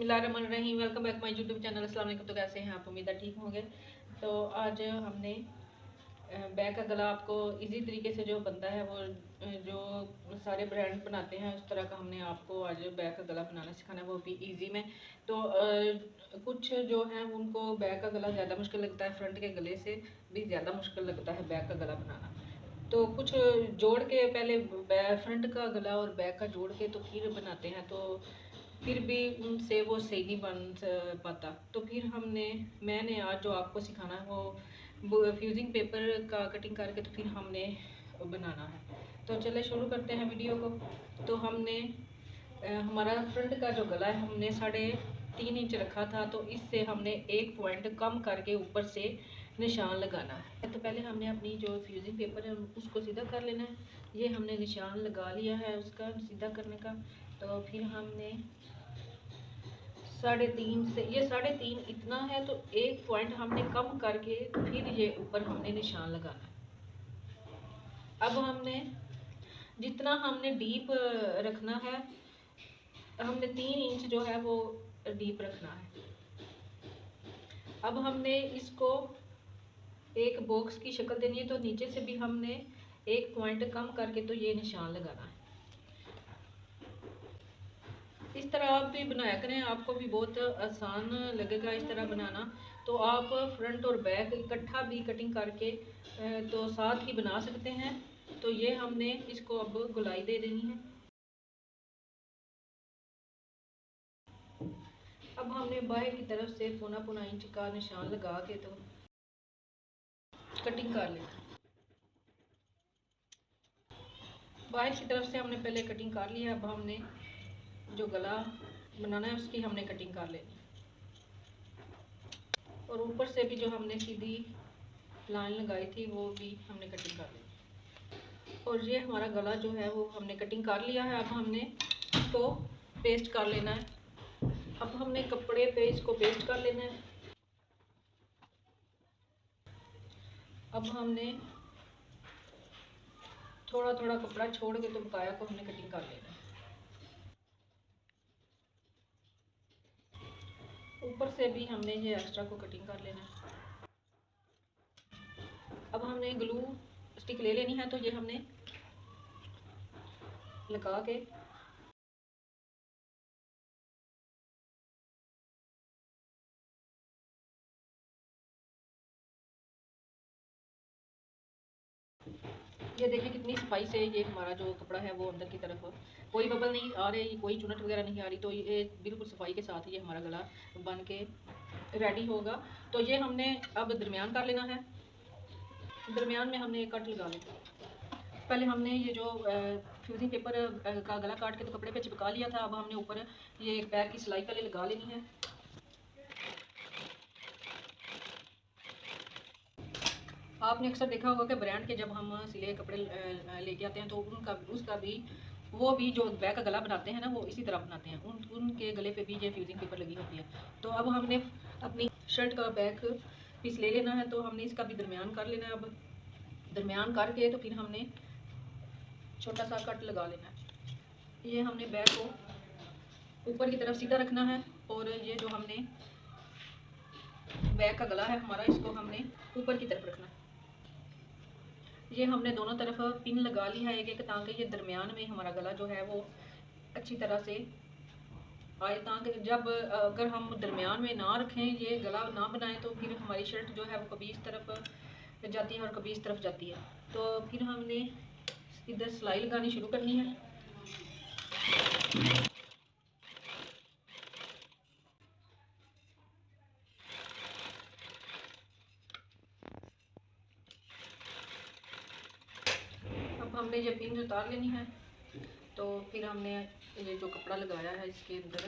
बिस्मिल्लाहिर्रहमानिर्रहीम। Welcome back my YouTube channel. अस्सलाम वालेकुम। तो कैसे हैं आप? उम्मीद है ठीक होंगे। तो आज हमने बैक का गला आपको इजी तरीके से जो बनता है वो जो सारे ब्रांड बनाते हैं उस तरह का हमने आपको आज बैक का गला बनाना सिखाना है, वो भी इजी में। तो कुछ जो हैं उनको बैक का गला ज़्यादा मुश्किल लगता है, फ्रंट के गले से भी ज़्यादा मुश्किल लगता है बैक का गला बनाना। तो कुछ जोड़ के पहले फ्रंट का गला और बैक का जोड़ के तो फिर बनाते हैं, तो फिर भी उनसे वो सही नहीं बन पाता। तो फिर मैंने आज जो आपको सिखाना है वो फ्यूजिंग पेपर का कटिंग करके तो फिर हमने बनाना है। तो चले शुरू करते हैं वीडियो को। तो हमने हमारा फ्रंट का जो गला है हमने 3.5 इंच रखा था, तो इससे हमने 1 पॉइंट कम करके ऊपर से निशान लगाना है। तो पहले हमने अपनी जो फ्यूजिंग पेपर है उसको सीधा कर लेना है। ये हमने निशान लगा लिया है उसका सीधा करने का। तो फिर हमने 3.5 से, ये 3.5 इतना है तो 1 पॉइंट हमने कम करके फिर ये ऊपर हमने निशान लगाना है। अब हमने जितना हमने डीप रखना है, हमने 3 इंच जो है वो डीप रखना है। अब हमने इसको एक बॉक्स की शक्ल देनी है, तो नीचे से भी हमने 1 पॉइंट कम करके तो ये निशान लगाना है। इस तरह आप भी बनाया करें, आपको भी बहुत आसान लगेगा इस तरह बनाना। तो आप फ्रंट और बैक इकट्ठा भी कटिंग करके तो साथ ही बना सकते हैं। तो ये हमने इसको अब गोलाई दे देनी है। अब हमने बाहर की तरफ से 1.25 इंच का निशान लगा के तो कटिंग कर लेना। बाहर की तरफ से हमने पहले कटिंग कर लिया। अब हमने जो गला बनाना है उसकी हमने कटिंग कर लेनी, और ऊपर से भी जो हमने सीधी लाइन लगाई थी वो भी हमने कटिंग कर ली। और ये हमारा गला जो है वो हमने कटिंग कर लिया है। अब हमने इसको पेस्ट कर लेना है। अब हमने कपड़े पे इसको पेस्ट कर लेना है। अब हमने थोड़ा थोड़ा कपड़ा छोड़ के तो बकाया को हमने कटिंग कर लेना है। ऊपर से भी हमने ये एक्स्ट्रा को कटिंग कर लेना है। अब हमने ग्लू स्टिक ले लेनी है, तो ये हमने लगा के ये देखिए कितनी सफाई से ये हमारा जो कपड़ा है वो अंदर की तरफ कोई बबल नहीं आ रही, कोई चुनट वगैरह नहीं आ रही। तो ये बिल्कुल सफाई के साथ ये हमारा गला बन के रेडी होगा। तो ये हमने अब दरमियान कर लेना है। दरमियान में हमने एक कट लगा लेना। पहले हमने ये जो फ्यूजिंग पेपर का गला काट के तो कपड़े पे चिपका लिया था। अब हमने ऊपर ये एक पैर की सिलाई पहले लगा लेनी है। आपने अक्सर देखा होगा कि ब्रांड के जब हम सिले कपड़े लेके आते हैं तो उसका भी वो भी जो बैक का गला बनाते हैं ना वो इसी तरह बनाते हैं। उनके गले पे भी ये फ्यूजिंग पेपर लगी होती है। तो अब हमने अपनी शर्ट का बैक पीस ले लेना है, तो हमने इसका भी दरमियान कर लेना है। अब दरमियान करके तो फिर हमने छोटा सा कट लगा लेना है। ये हमने बैक को ऊपर की तरफ सीधा रखना है, और ये जो हमने बैक का गला है हमारा इसको हमने ऊपर की तरफ रखना है। ये हमने दोनों तरफ पिन लगा ली है एक एक, ताकि ये दरमियान में हमारा गला जो है वो अच्छी तरह से आए। ताकि जब अगर हम दरमियान में ना रखें, ये गला ना बनाएं, तो फिर हमारी शर्ट जो है वो कभी इस तरफ जाती है और कभी इस तरफ जाती है। तो फिर हमने इधर सिलाई लगानी शुरू करनी है। अब हमने ये पिन उतार लेनी है। तो फिर हमने ये जो कपड़ा लगाया है इसके अंदर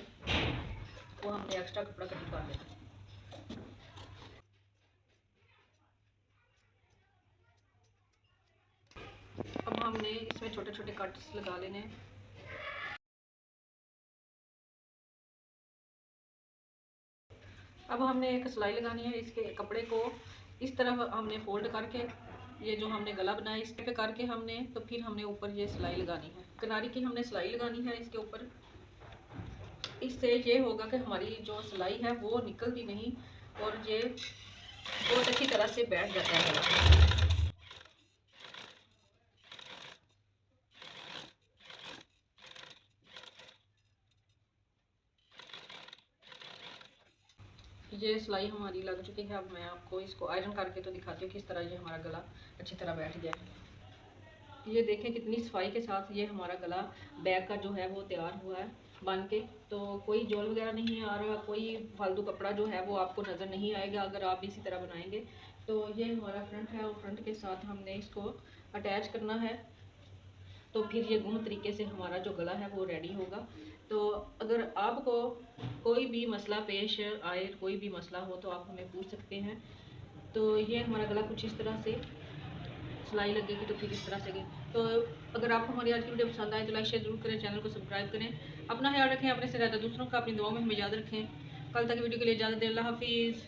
वो हमने एक्स्ट्रा कपड़ा कटिंग कर लेना है। अब हमने इसमें छोटे छोटे कट्स लगा लेने हैं। अब हमने एक सिलाई लगानी है। इसके कपड़े को इस तरफ हमने फोल्ड करके ये जो हमने गला बनाया इस पे करके हमने तो फिर हमने ऊपर ये सिलाई लगानी है। किनारे की हमने सिलाई लगानी है इसके ऊपर। इससे ये होगा कि हमारी जो सिलाई है वो निकलती नहीं और ये बहुत अच्छी तरह से बैठ जाता है गला। ये सिलाई हमारी लग चुकी है। अब मैं आपको इसको आयरन करके तो दिखाती हूँ किस तरह ये हमारा गला अच्छी तरह बैठ गया है। ये देखें कितनी सफाई के साथ ये हमारा गला बैग का जो है वो तैयार हुआ है बन के। तो कोई जोल वगैरह नहीं आ रहा, कोई फालतू कपड़ा जो है वो आपको नज़र नहीं आएगा अगर आप इसी तरह बनाएंगे। तो ये हमारा फ्रंट है और फ्रंट के साथ हमने इसको अटैच करना है, तो फिर ये गुम तरीके से हमारा जो गला है वो रेडी होगा। तो अगर आपको कोई भी मसला पेश आए, कोई भी मसला हो तो आप हमें पूछ सकते हैं। तो ये हमारा गला कुछ इस तरह से सिलाई लगेगी तो फिर इस तरह से तो अगर आपको हमारी आज की वीडियो पसंद आए तो लाइक शेयर जरूर करें, चैनल को सब्सक्राइब करें। अपना ख्याल रखें, अपने से ज़्यादा दूसरों का, अपनी दुआओं में हमें याद रखें। कल तक वीडियो के लिए इजाज़त दें। अल्लाह हाफिज़।